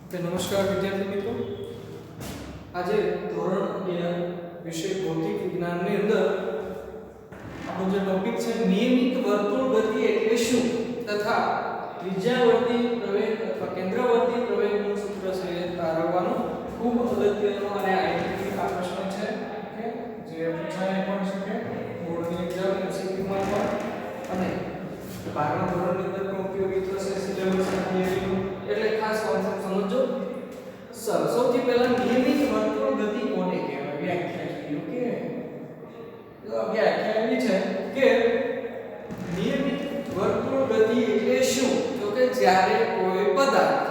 નમસ્કાર વિદ્યાર્થી મિત્રો, આજે ધોરણ 11 વિષય ભૌતિક વિજ્ઞાનની અંદર આપણો જે ટોપિક છે નિયમિત વર્તુળ ગતિ એટલે શું તથા ત્રિજ્યાવર્તી પ્રવેગ અથવા કેન્દ્રવર્તી પ્રવેગનું સૂત્ર છે તારવવાનું ખૂબ અગત્યનો અને આઈએમપી આ પ્રશ્ન છે કે જે પૂછાય પણ શકે બોર્ડની એક્ઝામ એમસીક્યુમાં પણ અને 12મા ધોરણની અંદર પણ ઉપયોગી થશે સિલેબસ થિયરીનું, એટલે ખાસ કોન્સેપ્ટ સમજો. સૌથી પહેલા નિયમિત વર્તુળ ગતિ કોને કહેવાય વ્યાખ્યા જોઈએ. ઓકે, તો વ્યાખ્યા એવી છે કે નિયમિત વર્તુળ ગતિ એટલે શું? તો કે જ્યારે કોઈ પદાર્થ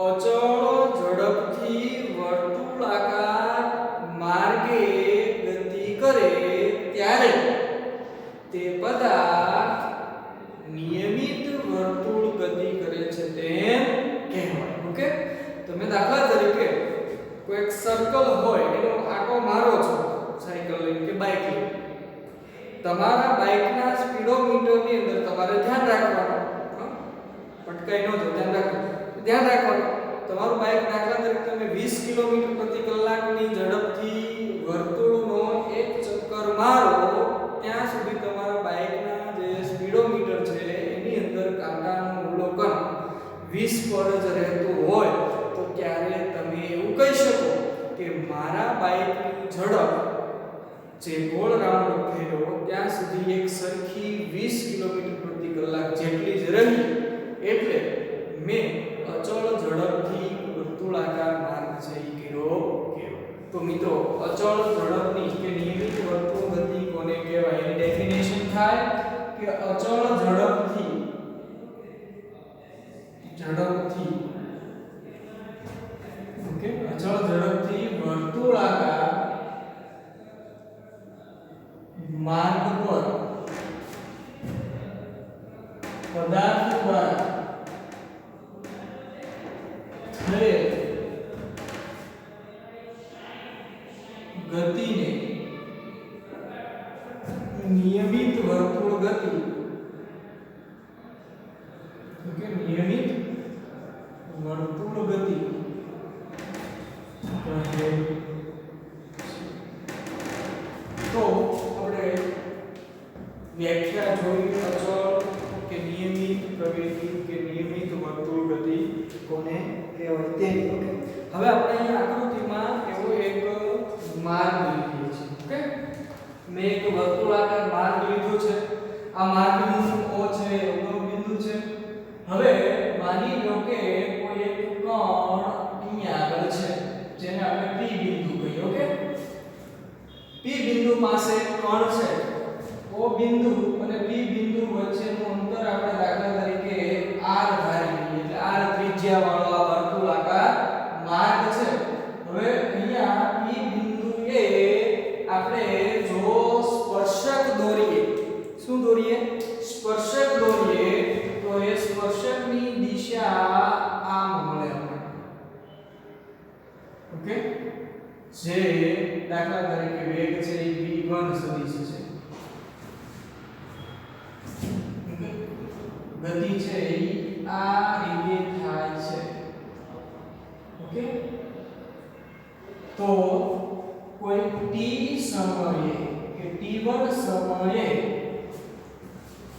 અચળ ઝડપથી વર્તુળાકાર માર્ગે ગતિ કરે ત્યારે તે પદાર્થ નિયમિત વર્તુળ ગતિ કરે છે તેમ કહેવાય. ઓકે, તમે દાખલા તરીકે કોઈ એક સર્કલ હોય એનો આંટો મારો છો સાયકલ લઈને કે બાઇક લઈને, તમારા બાઇકના સ્પીડોમીટરની અંદર તમારે ધ્યાન રાખવાનું, પટકાઈ ન જાય ધ્યાન રાખવાનું. તમારું બાઇક દાખલા તરીકે તમે 20 કિલોમીટર પ્રતિ કલાકની ઝડપથી વર્તુળનો એક ચક્કર મારો ત્યાં સુધી તમારા બાઇકના જે સ્પીડોમીટર છે એની અંદર કાંટાનું અવલોકન 20 પર જ રહેતું હોય તો ત્યારે તમે એવું કહી શકો કે મારા બાઇકની ઝડપ જે ગોળ રાઉન્ડ ફેરવો ત્યાં સુધી એક સરખી 20 કિલોમીટર પ્રતિ કલાક જેટલી જ રહી, એટલે મેં અચળ ઝડપથી વર્તુળાકાર માર્ગ છે એ કર્યો કહેવાય. તો મિત્રો, અચળ ઝડપની કે નિયમિત વર્તુળ ગતિ કોને કહેવાય એની ડેફિનેશન થાય કે અચળ ઝડપથી ઓકે અચળ ઝડપથી વર્તુળાકાર માર્ગ પર પદાર્થ દ્વારા થયેલ ગતિને નિયમિત વર્તુળ ગતિ, ઓકે નિયમિત વર્તુળ ગતિ કહે. તો આપણે વ્યાખ્યા જોઈ અચળ કે નિયમિત પ્રવેગી કે નિયમિત વર્તુળ ગતિ કોને કહેવાય તે. ઓકે, હવે આપણે અહીં આકૃતિમાં એવો એક માર્ગ લીધો છે. ઓકે, મેં એક વર્તુળાકાર માર્ગ લીધો છે. આ માર્ગનું O છે, ઉગમ બિંદુ છે. હવે માની લો કે કોઈ એક કણ અહીંયા આગળ છે જેને આપણે P બિંદુ કહીએ. ઓકે, P બિંદુ પાસે કણ છે. O બિંદુ અને P બિંદુ વચ્ચેનું અંતર આપણે દાખલા તરીકે r ધારી લઈએ, એટલે r ત્રિજ્યા વાળો આ વર્તુળાકાર માર્ગ છે. હવે અહીંયા P બિંદુએ આપણે જો સ્પર્શક દોરીએ, શું દોરીએ? સ્પર્શક દોરીએ તો એ સ્પર્શકની દિશા આમ મળે આપણને. ઓકે, જે દાખલા તરીકે વેગ છે એ v1 સદિશ છે. ગતિ છે એ આ રીતે થાય છે. ઓકે, તો કોઈ t સમયે કે t1 સમયે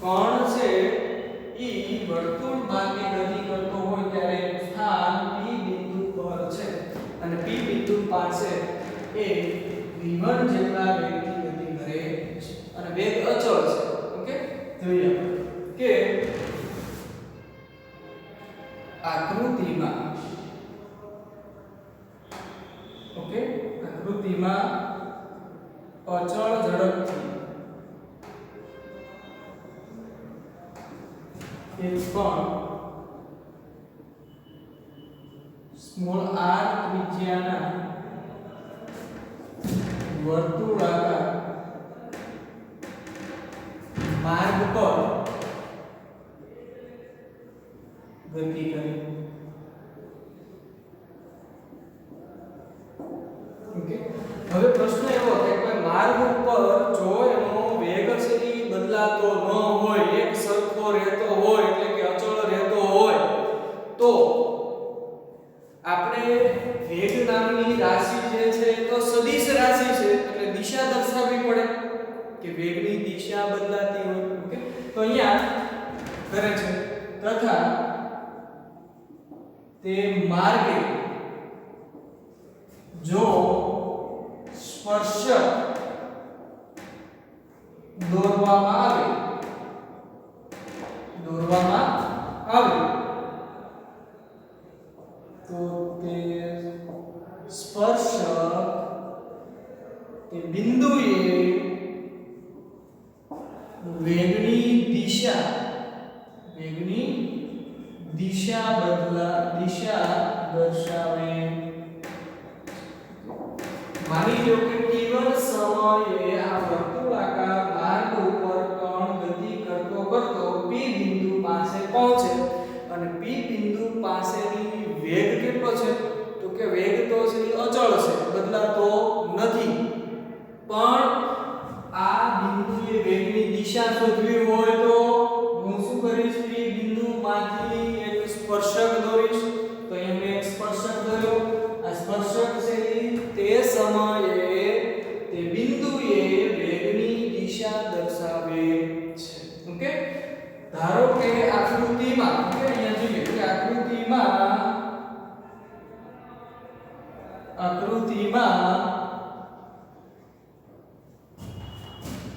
કણ છે ઈ વર્તુળ માર્ગે ગતિ કરતો હોય ત્યારે સ્થાન P બિંદુ પર છે અને P બિંદુ પાસે એ v1 જેટલા વેગથી ગતિ કરે છે અને વેગ અચળ છે. ઓકે, જોઈએ કે આકૃતિમાં અચળ ઝડપથી એક પણ સ્મોલ r ત્રિજ્યાના વર્તુળાકાર માર્ગ પર ગતિ કરે. ઓકે, હવે પ્રશ્ન એવો કે કોઈ માર્ગ ઉપર જો એનો વેગ છે એ બદલાતો ન હોય, એક સરખો રહેતો હોય એટલે કે અચળ રહેતો હોય તો કરે છે તથા તે માર્ગે જો સ્પર્શક દોરવામાં આવે તો તે સ્પર્શક તે બિંદુએ વેગની દિશા દર્શાવે. માની લો કે t1 સમયે આ વર્તુળાકાર માર્ગ ઉપર કણ ગતિ કરતો p બિંદુ પાસે પહોંચે અને p બિંદુ પાસેની વેગ કેટલો છે તો કે વેગ તો છે અચળ છે, બદલાતો નથી. પણ આ બિંદુએ વેગની દિશા શોધવી હોય તો હું શું કરીશ? p બિંદુમાંથી એક સ્પર્શક દોરીશ. તો અહીં મેં એક સ્પર્શક દોર્યો. આ સ્પર્શક છે તે સમયે તે બિંદુએ વેગની દિશા દર્શાવે છે. ઓકે, ધારો કે આકૃતિમાં અહીંયા જોઈએ કે આકૃતિમાં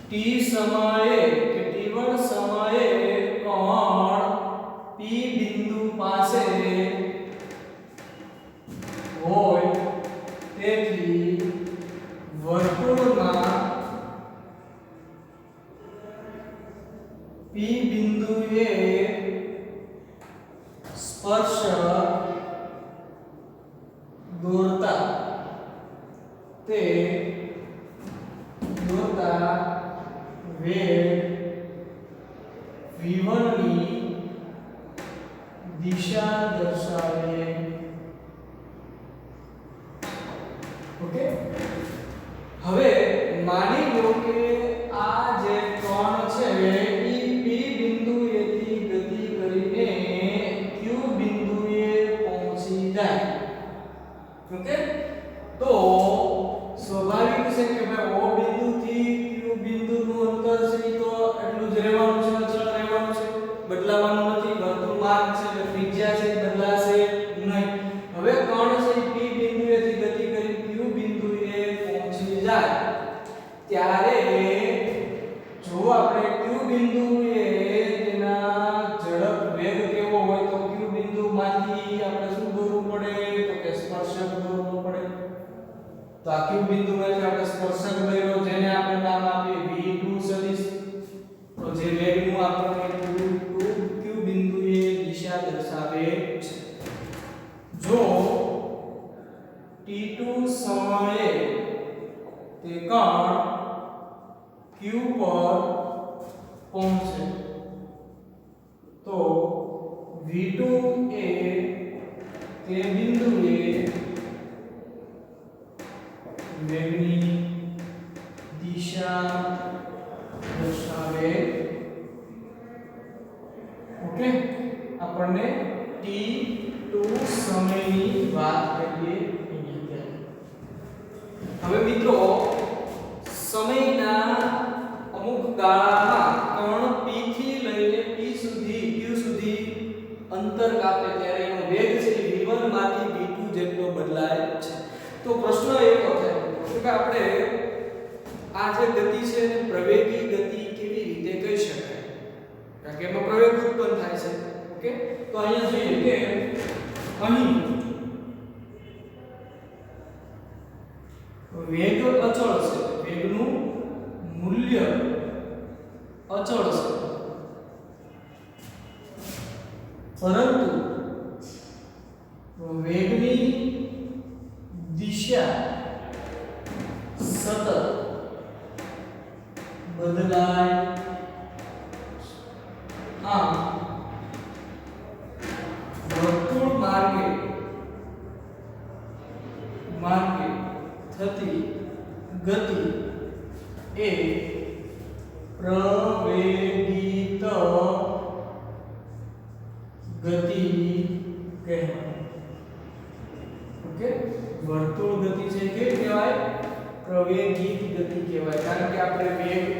t સમયે કે t1 સમયે કોણ p બિંદુ પાસે હોય, તેથી વર્તુળમાં p બિંદુએ સ્પર્શક દોરતા વેગ v1 ની દિશા દર્શાવે. ઓકે, હવે માની લો કે આ જે કોણ છે એ p બિંદુએથી ગતિ કરીને q બિંદુએ પહોંચી જાય. ઓકે, તો સ્વાભાવિક છે કે ભાઈ o બિંદુથી q બિંદુનું અંતર છે તો એટલું જ રહેવાનું છે, અચળ રહેવાનું છે, બદલાવાનું નથી. વર્તુળ માર્ગ છે એટલે ત્રિજ્યા છે બદલાશે નહીં. હવે કોણ છે p બિંદુએથી ગતિ કરી q બિંદુએ પહોંચી જાય ત્યારે જો આપણે q બિંદુએ તેના ઝડપ વેગ કેવો હોય તો q બિંદુમાંથી આપણે શું દોરવું પડે તો કે સ્પર્શક દોરવું પડે. તો આ q બિંદુમાંથી આપણે સ્પર્શક દોર્યો જેને આપણે નામ આપીએ v2 સદિશ. તો જે વેગનું આપણને q બિંદુએ દિશા દર્શાવે છે. જો t2 સમયે તે કણ q પર પહોંચે તો v2 એ તે બિંદુએ વેગની દિશા દર્શાવે. ઓકે, આપણને t2 સમયની વાત કરીએ. હવે મિત્રો સમયના અમુક ગાળામાં કણ p થી લઈને q સુધી અંતર કાપે ત્યારે એનો વેગ છે v1 માંથી v2 જેટલો બદલાય છે. તો પ્રશ્ન એવો થાય કે આપણે આ જે ગતિ છે એને પ્રવેગી ગતિ કેવી રીતે કહી શકાય? કારણ કે એમાં પ્રવેગ ઉત્પન્ન થાય છે. ઓકે, તો અહીંયા જોઈએ કે અહીં વેગ અચળ છે, વેગનું મૂલ્ય અચળ છે, પરંતુ વેગની દિશા સતત બદલાય. આમ વર્તુળ માર્ગે થતી ગતિ એ પ્રવેગિત ગતિ કહેવાય. ઓકે, વર્તુળ ગતિ છે કે કહેવાય પ્રવેગિત ગતિ કહેવાય. કારણ કે આપણે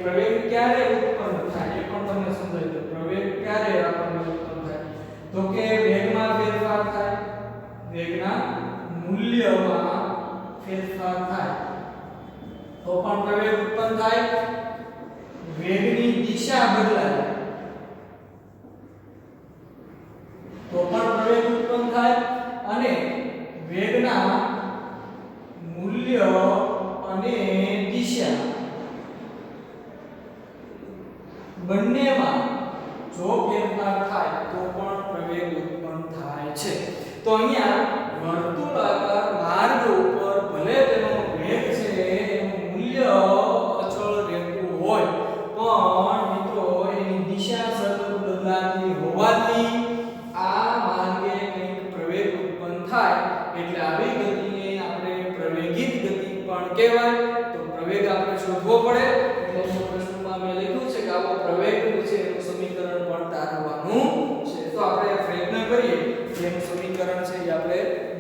પ્રવેગ ક્યારે ઉત્પન્ન થાય એ પણ તમને સમજાવી દઉં. પ્રવેગ ક્યારે આપણને તો કે વેગમાં ફેરફાર થાય, વેગના મૂલ્યમાં ફેરફાર થાય તો પણ પ્રવેગ ઉત્પન્ન થાય, વેગની દિશા બદલાય તો પણ પ્રવેગ ઉત્પન્ન થાય અને વેગના મૂલ્ય અને દિશા બંનેમાં જો ફેરફાર થાય તો પણ પ્રવેગ ઉત્પન્ન થાય છે. તો અહીંયા વર્તુળાકાર માર્ગ ઉપર ભલે તેનો વેગ છે એનું મૂલ્ય અચળ રહેતું હોય પણ મિત્રો એની દિશા સતત બદલાતી હોવાથી આ માર્ગે કંઈક પ્રવેગ ઉત્પન્ન થાય એટલે આવી ગતિને આપણે પ્રવેગિત ગતિ પણ કહેવાય. તો પ્રવેગ આપણે શોધવો પડે એટલે પ્રશ્નમાં મેં લખ્યું છે કે આવો પ્રવેગ છે એનું સમીકરણ પણ તારવવાનું છે. તો આપણે પ્રયત્ન કરીએ જેનું સમીકરણ છે એ આપણે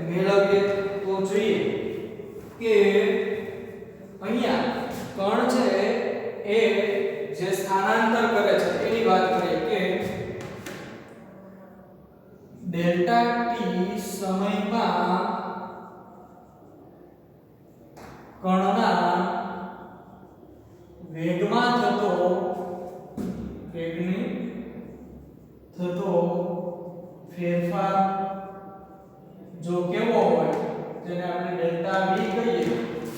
મેળવીએ. તો જોઈએ કે અહીંયા કણ છે એ જે સ્થાનાંતર કરે છે એની વાત કરીએ કે ડેલ્ટા ટી સમયમાં કણના વેગમાં થતો ફેરફાર જો કેવો હોય જેને આપણે ડેલ્ટા v કહીએ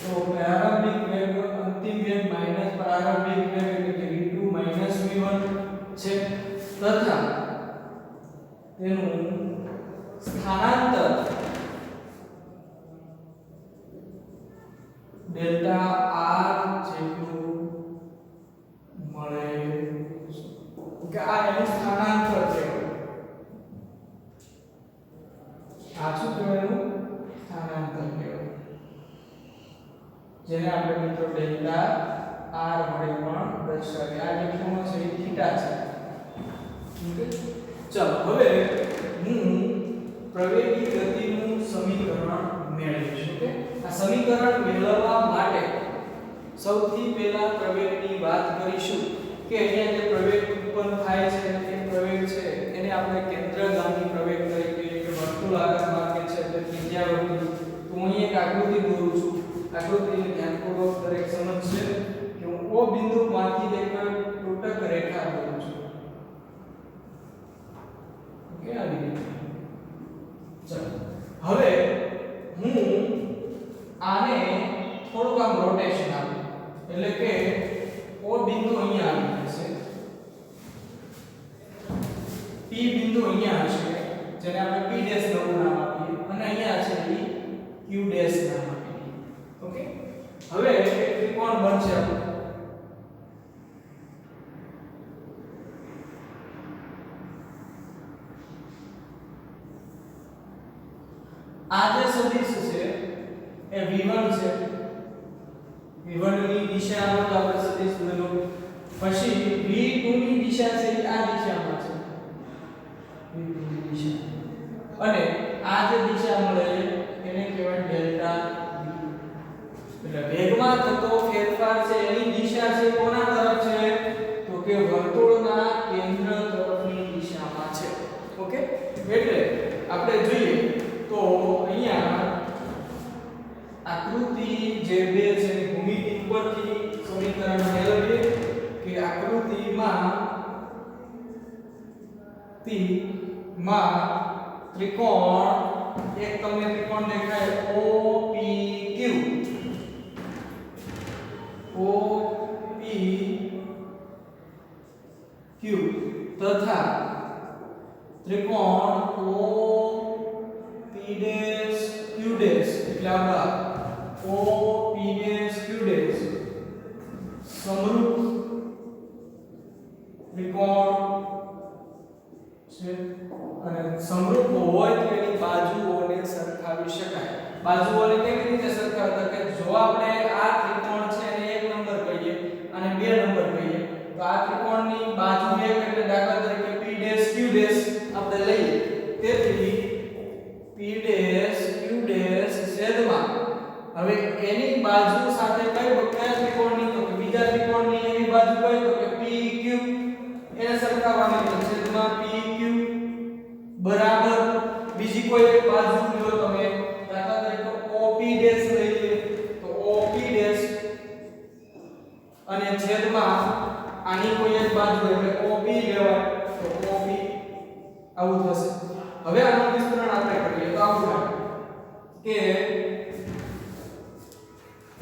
તો પ્રારંભિક વેગ અંતિમ વેગ માઈનસ પ્રારંભિક વેગ એટલે કે v2 v1 છે તથા તેનું સ્થાનાંતર ડેલ્ટા r જેટલું મળે કે આ એનું સ્થાનાંતર છે. આ શું કહેવાય? સ્થાનાંતર કહેવાય જેને આપણે મિત્રો ડેલ્ટા r વડે પણ દર્શાવીએ. આ જે ખૂણો છે એ થીટા છે. ચાલો હવે હું પ્રવેગી ગતિનું સમીકરણ મેળવીશ. ઓકે, આ સમીકરણ મેળવવા માટે સૌથી પહેલા પ્રવેગની વાત કરીશું કે અહીંયા જે પ્રવેગ ઉત્પન્ન થાય છે એ પ્રવેગ છે એને આપણે કેન્દ્રગામી પ્રવેગ તરીકે કે વર્તુળાકાર માર્ગે છે એટલે ત્રિજ્યાવર્તી. તો હું અહીં એક આકૃતિ દોરું છું. આકૃતિને ધ્યાનપૂર્વક દરેક સમજશે કે હું O બિંદુમાંથી એક તૂટક રેખા દોરું છું. ઓકે, આવી રીતે. ચાલો હવે હું આને થોડુંક આમ રોટેશન આપું એટલે કે O બિંદુ અહીંયા આવી જશે, P બિંદુ અહીંયા હશે જેને આપણે P ડેશ નવું નામ આપીએ અને અહીંયા છે એ Q ડેશ નામ આપીએ. ઓકે, હવે એક ત્રિકોણ બનશે આપણું. આ જે સદિશ છે એ v1 છે. v1 ની દિશામાં જ આપણે સદિશ લેલો. પછી v2 ની દિશા છે એ આ દિશામાં છે, v2 ની દિશા. અને આ જે દિશા મળે એને કહેવાય ડેલ્ટા v. એટલે વેગમાં થતો ફેરફાર છે એની દિશા છે કોના તરફ છે? તો કે વર્તુળના કેન્દ્ર તરફની દિશામાં છે. ઓકે, એટલે આપણે જોઈએ તો અહીંયા આકૃતિ જે બે છે ભૂમિતિ ઉપરથી સમીકરણ મેળવીએ કે આકૃતિમાં ત્રિકોણ એક તમને ત્રિકોણ દેખાય OPQ તથા ત્રિકોણ OPQ એટલે આપણા OPQ સમરૂપ ત્રિકોણ છે અને સમરૂપ હોય તો એની બાજુઓને સરખાવી શકાય. બાજુઓને કેવી રીતે સરખાવતા કે જો આપણે આ ત્રિકોણ છે એને 1 નંબર કહીએ અને 2 નંબર કહીએ તો આ ત્રિકોણની બાજુ 1 એટલે દાખલા તરીકે P ડેશ Q ડેશ આપણે લઈએ. તેથી P ડેશ Q ડેશ છેદમાં હવે એની બાજુ સાથે કયા ત્રિકોણની તો કે બીજા ત્રિકોણની એની બાજુ કઈ તો કે PQ એને સરખાવવાની તો છેદમાં PQ બરાબર બીજી કોઈ એક બાજુ લો તમે દાખલા તરીકે OP ડેશ લઈ લે તો OP ડેશ અને છેદમાં આની કોઈ એક બાજુ એટલે OB લેવાય તો OB આવું થશે હવે આનું વિસ્તરણ આપણે કરીએ તો આવું થાય કે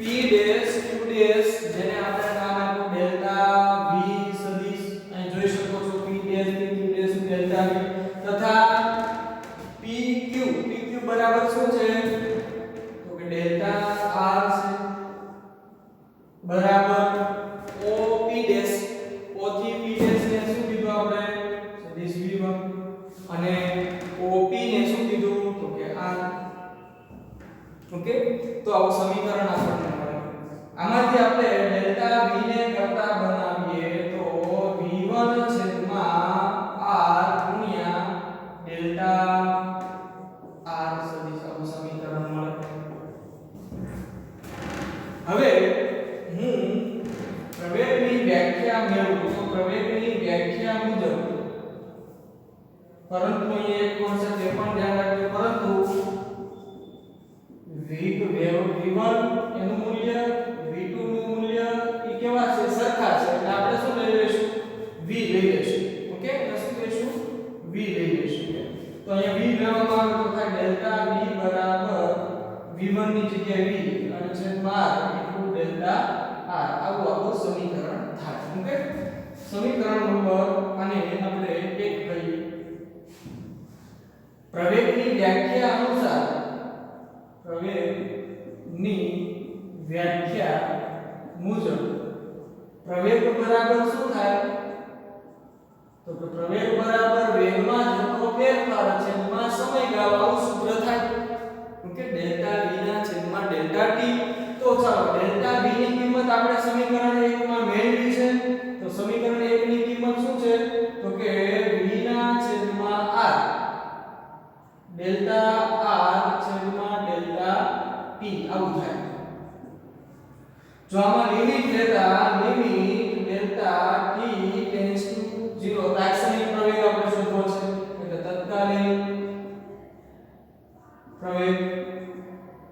P ડેશ Q ડેશ જેને આપણે નામ આપ્યું ડેલ્ટા V સદિશ અહીં જોઈ શકો છો P dash Q dash delta V તથા PQ બરાબર શું છે તો કે ડેલ્ટા R છે બરાબર OP ડેશ O થી P ડેશ ને શું કીધું આપણે સદિશ V1 અને OP ને શું કીધું તો કે R ઓકે તો આવું સમીકરણ આપણને મળે આમાંથી આપણે ડેલ્ટા V ને કરતા બનાવીએ તો V1 છેદમાં R ગુણ્યા ડેલ્ટા R સદિશ આવું સમીકરણ મળે હવે હું પ્રવેગની વ્યાખ્યા મેળવું તો પ્રવેગની વ્યાખ્યા મુજબ પરંતુ અહીં એક કોન્સેપ્ટ એ પણ ધ્યાન રાખજો પરંતુ V1 એનું મૂલ્ય V2 નું મૂલ્ય એ કેવા છે સરખા છે એટલે આપણે શું લઈ લઈશું V લઈ લઈશું ઓકે એટલે શું લઈશું V લઈ લઈશું તો અહીંયા V લેવામાં આવે તો થાય ડેલ્ટા V બરાબર V1 ની જગ્યાએ V અને છેદમાં R ઇન્ટુ ડેલ્ટા R આવું સમીકરણ થાય ઓકે સમીકરણ નંબર આને આપણે 1 કહીએ પ્રવેગની વ્યાખ્યા અનુસાર પ્રવેગની વ્યાખ્યા મુજબ પ્રવેગ બરાબર શું થાય તો કે પ્રવેગ બરાબર વેગમાં થતો ફેરફાર છેદમાં સમયગાળો આવું સૂત્ર થાય ઓકે ડેલ્ટા V ના છેદમાં ડેલ્ટા T તો ચાલો ડેલ્ટા V ની કિંમત આપણે સમીકરણ 1 માં મેળવી છે તો સમીકરણ 1 ની કિંમત શું છે તો કે V ના છેદમાં R ડેલ્ટા R છેદમાં ડેલ્ટા T આવું થાય જો આમાં લિમિટ લેતા limit delta T tends to 0 તાત્કાલિક પ્રવેગ આપણે શોધવો છે એટલે તાત્કાલિક પ્રવેગ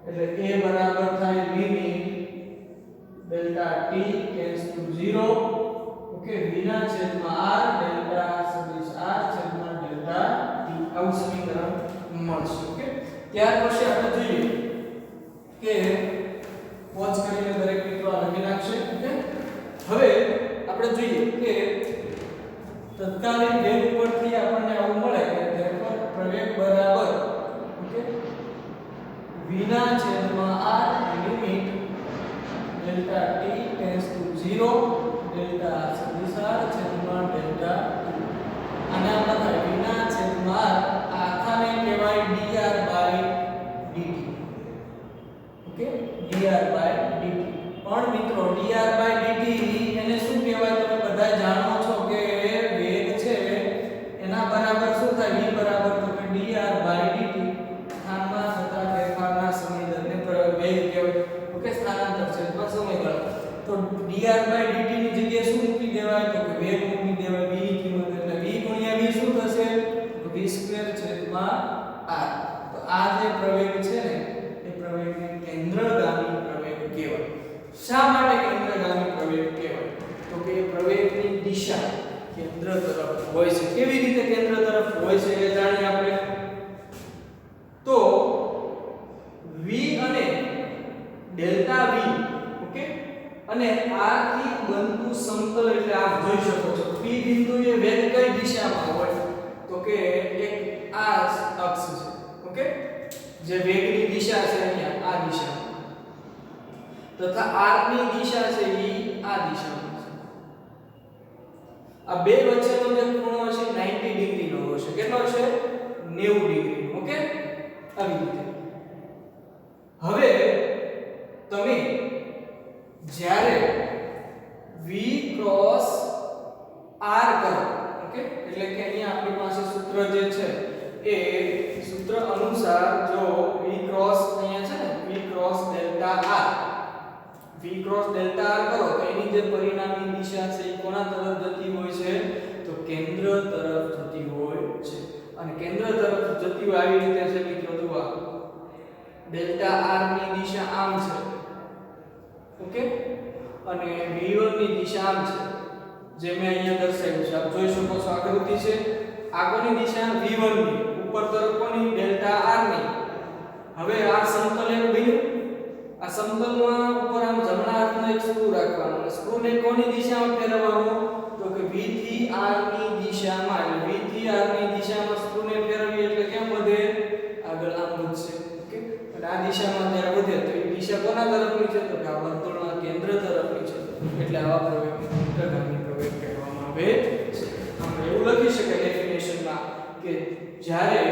એટલે A બરાબર થાય limit delta T tends to 0 okay V ના છેદમાં R ડેલ્ટા સદિશ R છેદમાં ડેલ્ટા T આવું સમીકરણ મળશે ઓકે ત્યાર પછી આપણે જોઈએ કે વોચ કરીને દરેક મિત્રો લખી નાખશે ઓકે હવે આપણે જોઈએ કે તત્કાલીન વેગ ઉપરથી આપણને આવું મળે કે therefore પ્રવેગ બરાબર ઓકે v ના છેદમાં r limit delta t tends to 0 delta સદિશ r છેદમાં ડેલ્ટા અને આ લખાય v ના છેદમાં r આખાને કહેવાય dr by dt okay dr by dt પણ મિત્રો dr બાય dt એને શું કહેવાય તમે બધા જાણો છો કે વેગ છે એના બરાબર શું થાય v બરાબર તો કે dr બાય dt સ્થાનમાં થતા ફેરફારના સમયદરને વેગ કહેવાય ઓકે સ્થાનાંતર છે અથવા સમયગાળો તો dr બાય dt ની જગ્યાએ શું મૂકી દેવાય તો કે વેગ મૂકી દેવાય v ની કિંમત એટલે v ગુણ્યા v શું થશે તો v સ્ક્વેર છેદમાં r તો આ જે પ્રવેગ છે ને એ પ્રવેગને કેન્દ્રગામી પ્રવેગ કહેવાય શા માટે કેન્દ્રગામી પ્રવેગ કહેવાય તો કે પ્રવેગની દિશા કેન્દ્ર તરફ હોય છે કેવી રીતે કેન્દ્ર તરફ હોય છે એ જાણીએ આપણે તો v અને ડેલ્ટા v ઓકે અને r થી બનતું સમતલ એટલે આપ જોઈ શકો છો p બિંદુએ વેગ કઈ દિશામાં હોય તો કે એક આ અક્ષ છે ઓકે જે વેગની દિશા છે અહીંયા આ દિશામાં તથા r ની દિશા છે ઈ આ દિશામાં છે આ બે વચ્ચેનો જે ખૂણો છે 90 ડિગ્રી નો હશે કેટલો છે 90 ડિગ્રી ઓકે આવી રીતે હવે તમે જ્યારે v ક્રોસ r કરો ઓકે એટલે કે અહીંયા આપણી પાસે સૂત્ર જે છે એ સૂત્ર અનુસાર જો v ક્રોસ અહીંયા છે ને v ક્રોસ ડેલ્ટા r કરો તો એની જે પરિણામી દિશા છે એ કોના તરફ જતી હોય છે તો કેન્દ્ર તરફ જતી હોય છે અને કેન્દ્ર તરફ ગતિઓ આવી રીતે છે મિત્રો જુઓ ડેલ્ટા r ની દિશા આમ છે ઓકે અને v1 ની દિશા આમ છે જે મેં અહીંયા દર્શાવ્યું છે આપ જોઈ શકો છો આકૃતિ છે આ કોની દિશા v1 ની ઉપર તરફ કોની ડેલ્ટા r ની હવે આ સમતલ એક બન્યું આ સમતલમાં ઉપર આમ જમણા હાથનો એક સ્ક્રૂ રાખવાનો અને સ્ક્રૂને કોની દિશામાં ફેરવવાનો તો કે v થી r ની દિશામાં એટલે v થી r ની દિશામાં સ્ક્રૂને ફેરવીએ એટલે કેમ વધે આગળ આમ વધશે ઓકે અને આ દિશામાં જ્યારે વધે તો એ દિશા કોના તરફની છે તો કે આ વર્તુળના કેન્દ્ર તરફની છે એટલે આવા પ્રવેગને કેન્દ્રગામી પ્રવેગ કહેવામાં આવે છે આમ એવું લખી શકાય ડેફિનેશનમાં કે જ્યારે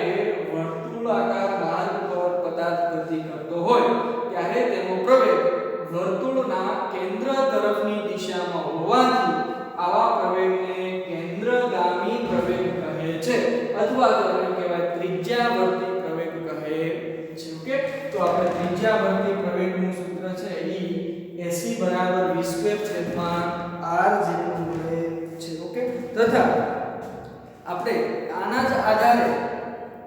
વર્તુળાકાર માર્ગ પર પદાર્થ ગતિ કરતો હોય ત્યારે તેનો પ્રવેગ વર્તુળના કેન્દ્ર તરફની દિશામાં હોવાથી આવા પ્રવેગને કેન્દ્રગામી પ્રવેગ કહે છે અથવા તો એને કહેવાય ત્રિજ્યાવર્તી પ્રવેગ કહે છે ઓકે તો આપણે ત્રિજ્યાવર્તી પ્રવેગનું સૂત્ર છે એ AC v2 r જેટલું મળે છે ઓકે તથા આપણે આના જ આધારે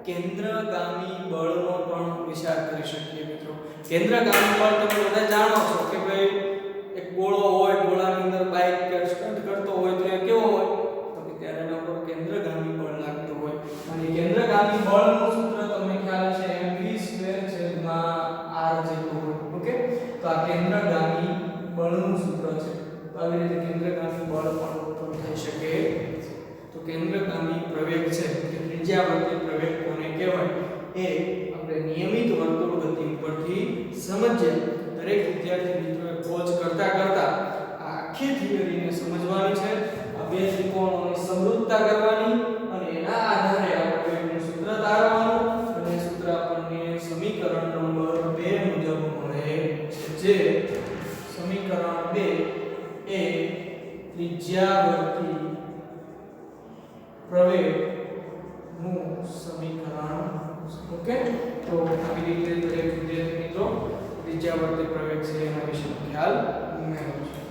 કેન્દ્રગામી બળનો પણ વિચાર કરી શકીએ મિત્રો કેન્દ્રગામી બળ તમે બધા જાણો છો કે ભાઈ એક ગોળો હોય ગોળાની અંદર બાઇક કે સ્ટન્ટ કરતો હોય તો એ કેવો હોય તો કે ત્યારે એના પર કેન્દ્રગામી બળ લાગતું હોય અને કેન્દ્રગામી બળનું સૂત્ર તમને ખ્યાલ છે mv2 r જેટલું હોય ઓકે તો આ કેન્દ્રગામી બળનું સૂત્ર છે તો આવી રીતે કેન્દ્રગામી બળ પણ ઉત્પન્ન થઈ શકે તો કેન્દ્રગામી પ્રવેગ છે કે ત્રિજ્યાવર્તી પ્રવેગ કોને કહેવાય એ આપણે નિયમિત વર્તુળ ગતિ ઉપરથી સમજ્યા દરેક વિદ્યાર્થી મિત્રોએ ખોજ કરતા આ આખી થિયરીને સમજવાની છે આ બે ત્રિકોણોની સમરૂપતા કરવાની અને એના આધારે આપણે પ્રવેગનું સૂત્ર તારવવાનું અને સૂત્ર આપણને સમીકરણ નંબર 2 મુજબ મળે છે જે સમીકરણ 2 એ ત્રિજ્યાવર્તી પ્રવેગ નું સમીકરણ ઓકે તો આવી રીતે દરેક વિદ્યાર્થી મિત્રો ત્રિજ્યાવર્તી પ્રવેગ છે એના વિશે ખ્યાલ મેળવજો